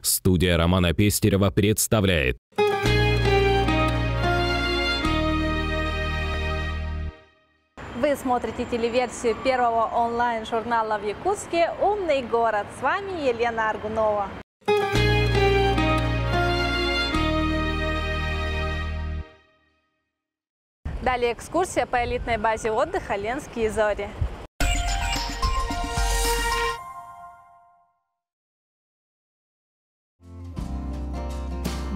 Студия Романа Пестерева представляет. Вы смотрите телеверсию первого онлайн-журнала в Якутске «Умный город». С вами Елена Аргунова. Далее экскурсия по элитной базе отдыха «Ленские зори».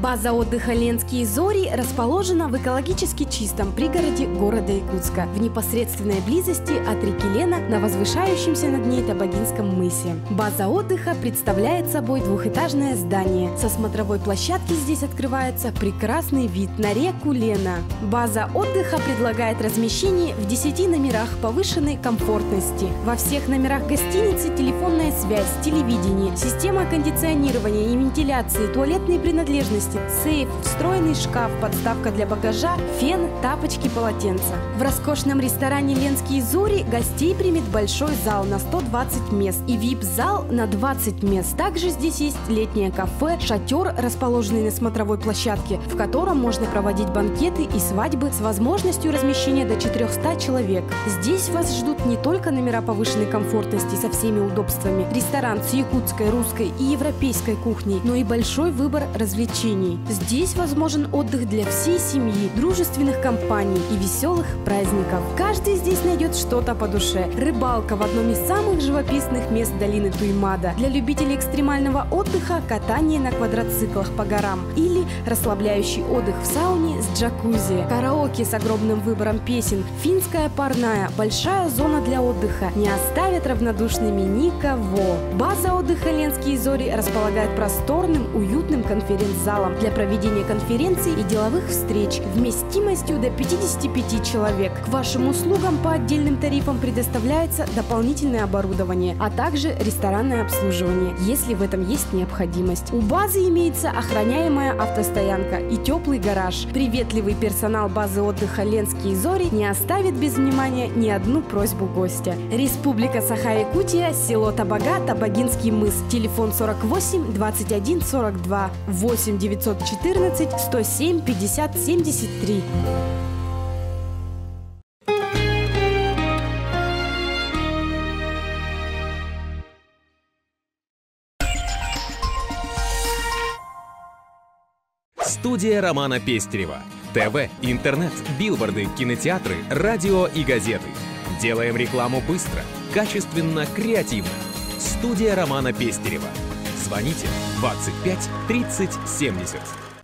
База отдыха «Ленские зори» расположена в экологически чистом пригороде города Якутска, в непосредственной близости от реки Лена на возвышающемся над ней Табагинском мысе. База отдыха представляет собой двухэтажное здание. Со смотровой площадки здесь открывается прекрасный вид на реку Лена. База отдыха предлагает размещение в 10 номерах повышенной комфортности. Во всех номерах гостиницы телефонная связь, телевидение, система кондиционирования и вентиляции, туалетные принадлежности, сейф, встроенный шкаф, подставка для багажа, фен, тапочки, полотенца. В роскошном ресторане «Ленские зори» гостей примет большой зал на 120 мест и VIP-зал на 20 мест. Также здесь есть летнее кафе, шатер, расположенный на смотровой площадке, в котором можно проводить банкеты и свадьбы с возможностью размещения до 400 человек. Здесь вас ждут не только номера повышенной комфортности со всеми удобствами, ресторан с якутской, русской и европейской кухней, но и большой выбор развлечений. Здесь возможен отдых для всей семьи, дружественных компаний и веселых праздников. Каждый здесь найдет что-то по душе. Рыбалка в одном из самых живописных мест долины Туймада. Для любителей экстремального отдыха катание на квадроциклах по горам. Или расслабляющий отдых в сауне с джакузи. Караоке с огромным выбором песен. Финская парная. Большая зона для отдыха. Не оставят равнодушными никого. База отдыха «Ленские зори» располагает просторным, уютным конференц-залом для проведения конференций и деловых встреч вместимостью до 55 человек. К вашим услугам по отдельным тарифам предоставляется дополнительное оборудование, а также ресторанное обслуживание, если в этом есть необходимость. У базы имеется охраняемая автостоянка и теплый гараж. Приветливый персонал базы отдыха «Ленские зори» не оставит без внимания ни одну просьбу гостя. Республика Саха-Якутия, село Табага, Табагинский мыс. Телефон 48 21 42 8 914 107 50 73. Студия Романа Пестерева. ТВ, интернет, билборды, кинотеатры, радио и газеты. Делаем рекламу быстро, качественно, креативно. Студия Романа Пестерева. Звоните 25 30 70.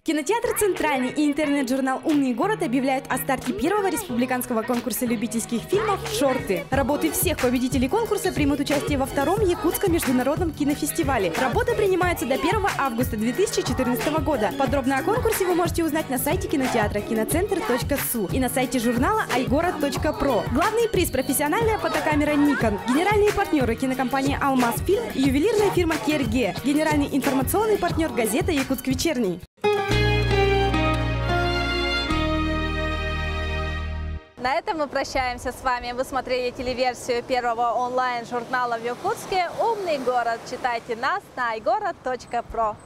Кинотеатр «Центральный» и интернет-журнал «Умный город» объявляют о старте первого республиканского конкурса любительских фильмов «Шорты». Работы всех победителей конкурса примут участие во втором Якутском международном кинофестивале. Работа принимается до 1 августа 2014 года. Подробно о конкурсе вы можете узнать на сайте кинотеатра киноцентр.су и на сайте журнала iGorod.pro. Главный приз – профессиональная фотокамера Nikon. Генеральные партнеры – кинокомпания «Алмаз-фильм» и ювелирная фирма «Керге». Генеральный информационный партнер – газета «Якутск вечерний». На этом мы прощаемся с вами. Вы смотрели телеверсию первого онлайн-журнала в Якутске «Умный город». Читайте нас на iGorod.pro.